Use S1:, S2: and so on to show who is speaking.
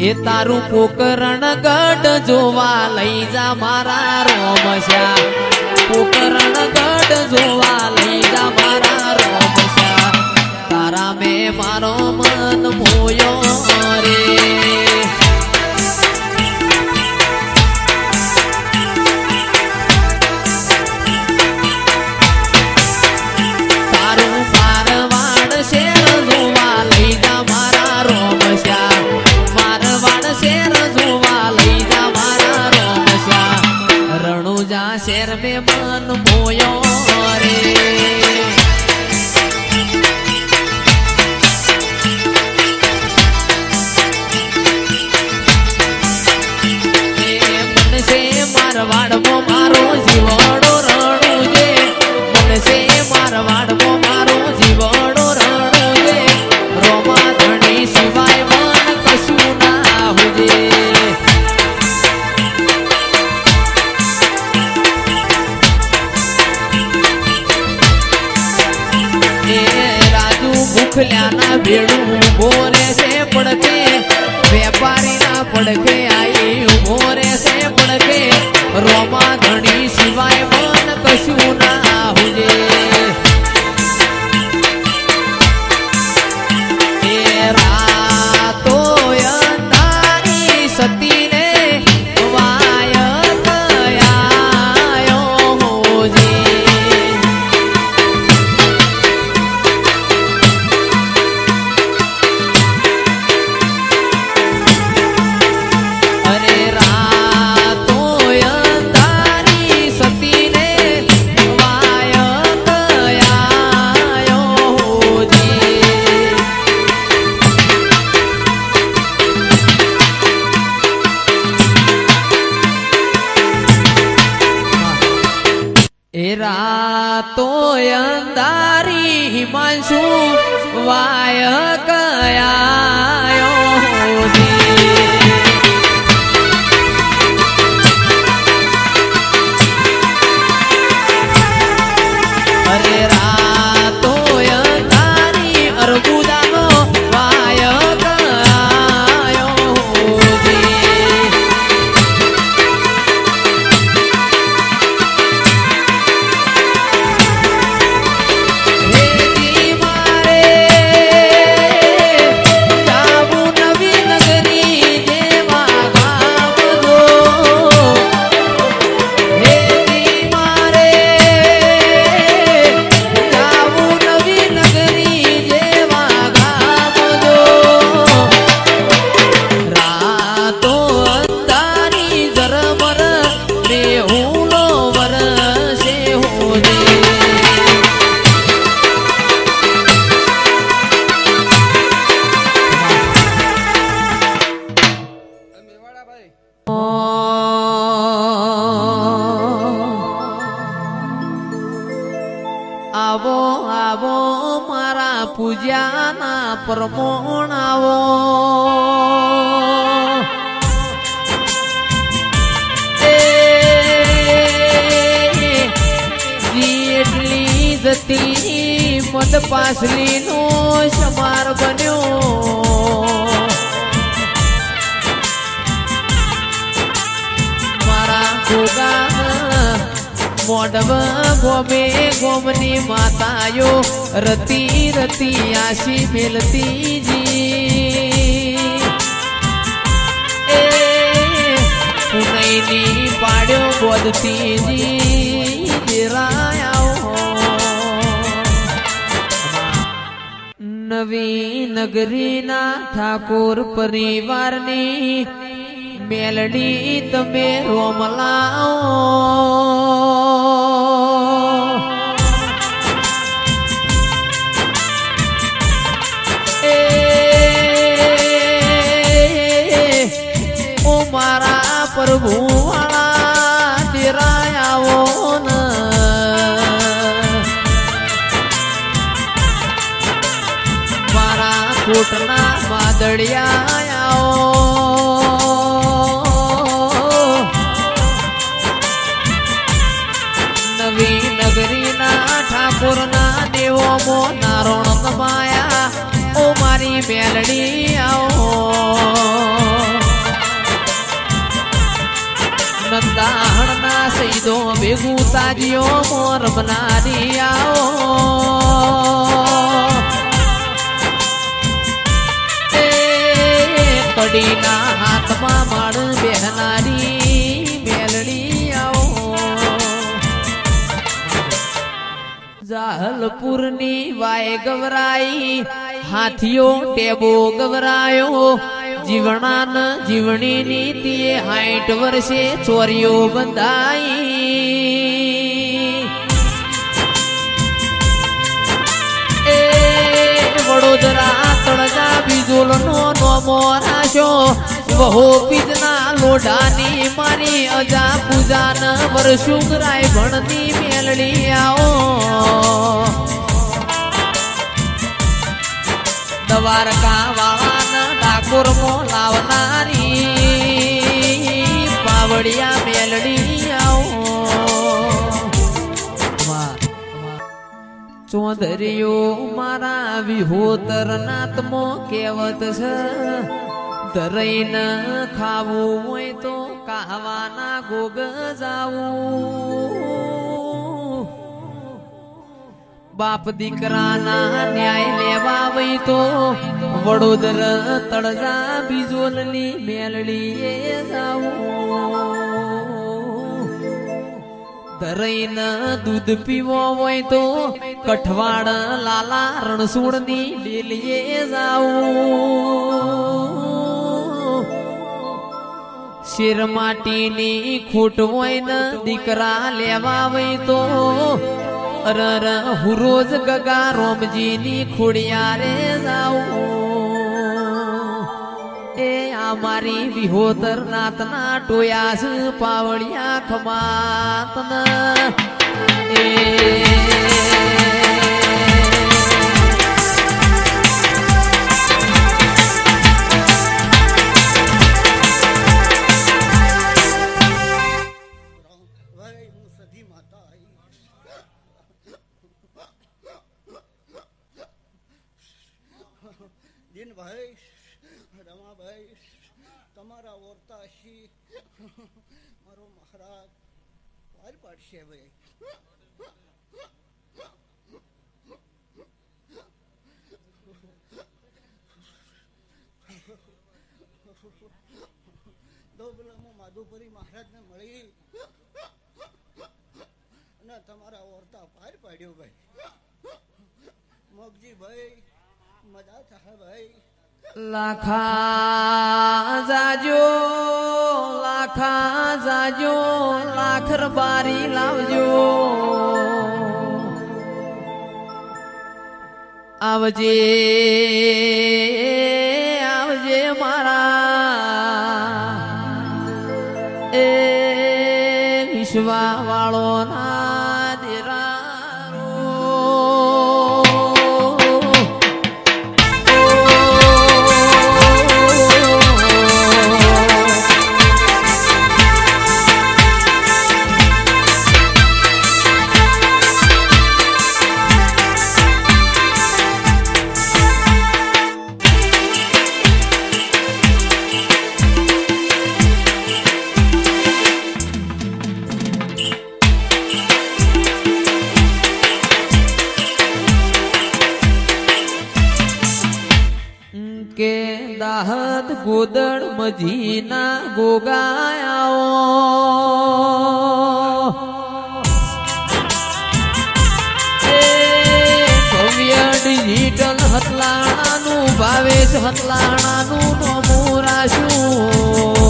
S1: એ તારું પોકરણ ગઢ જોવા લઈ જા મારા રોમશ્યા, પોકરણ ગઢ જોવા લઈ જા મારા રોમશ્યા, તારા મેં મારો મન મોયો રે. શેર में मन मोयो रे. मन से मारवाड़ मो मारो जीवड़ो रणु जे, मन से मारवाड़ मो मारो जीवड़ो रणु जे, रोमा धणी सिवाय मन कशु ना हुजे. भूखल्याना भेड़ू भोरे से पड़के, व्यापारी ना पड़के आई भोरे से पड़के, रोमा धनी सिवाय मन कशु ना हुजे. रातो अंधारी सती ने वाय कयायो होजे. रातो अंधारी हिमांशु वाय कयायो होजे. अरे रातो अंधारी अर्बुदानो वाय कयायो होजे. आवो आवो मारा पूजाना परमोण आवो. એટલી જતી મદ પાસલી નો સમાર બન્યો. મારા ગોગા मोडव गोमे गोमनी मातायो रती रती आशी मिलती जी. पुनैनी पाड्यो बोधती जी जिरायाओ. नवी नगरी ना ठाकुर परिवारनी मेलडी तमे रोमलाओ. मारा प्रभु वाला दिरायाओ न मारा कोटना मादड़ियाओ. नवी नगरी ना ठाकुर ना देवो मो नारोण कमाया ओ मारी मेलड़ी आओ. તાજીઓ મોર બનારી આવો કડીના હાથમાં માળ બેહનારી મેલડી આવો જાહલપુરની વાય ગવરાઈ હાથીઓ ટેબો ગવરાયો જીવણાન જીવણી નીતિએ 60 વર્ષે ચોરીઓ બંધાઈ એ વડોદરા તળજા બીજોલનો નોમો રાશો બહુ બીજના લોઢાની મારી અજા પૂજાન વરસુગરાય ભણની મેલડી આવો દ્વારકા વાળાના ડાકોર મો લાવનારી પાવડિયા મેલડી આવો ચોંદરીઓ મારા વિહોતર નાતમો કહેવત છે ધરઈ ન ખાવું હોય તો કાહવાના ગોગ જાવું બાપ દીકરાના ન્યાય લેવા વઈ તો વડોદર તળજા બીજોલની મેલડીએ જાવું ધરઈન દૂધ પીવો હોય તો કઠવાડ લાલા રણસુણની ડેલીએ જાવું શેર માટીની ખૂટ હોય ને દીકરા લેવા વઈ તો અરર હુરોજ ગગા રોમજીની ખોડિયારે જાઉં એ આ મારી વિહોતર નાતના ટોયાસ પાવડિયા ખમાતન એ
S2: ભાઈ રમાભાઈ તમારા ઓરતાશી મારો મહારાજ વાર પાડશે ભાઈ દોબલામાં માધુપુરી મહારાજને મળી અને તમારા ઓરતા પાર પાડ્યો ભાઈ મોગજી ભાઈ મજા થાય ભાઈ
S1: લાખા જાજો લાખર બારી લાવજો આવજે આવજે મારા એ વિશ્વા વાળો ના દેરા કે દાહત ગોદડ મજીના ગોગાયાઓ ભવ્ય ડિજિટલ હતલાણાનું ભાવેશ હતલાણાનું નોમું રાશું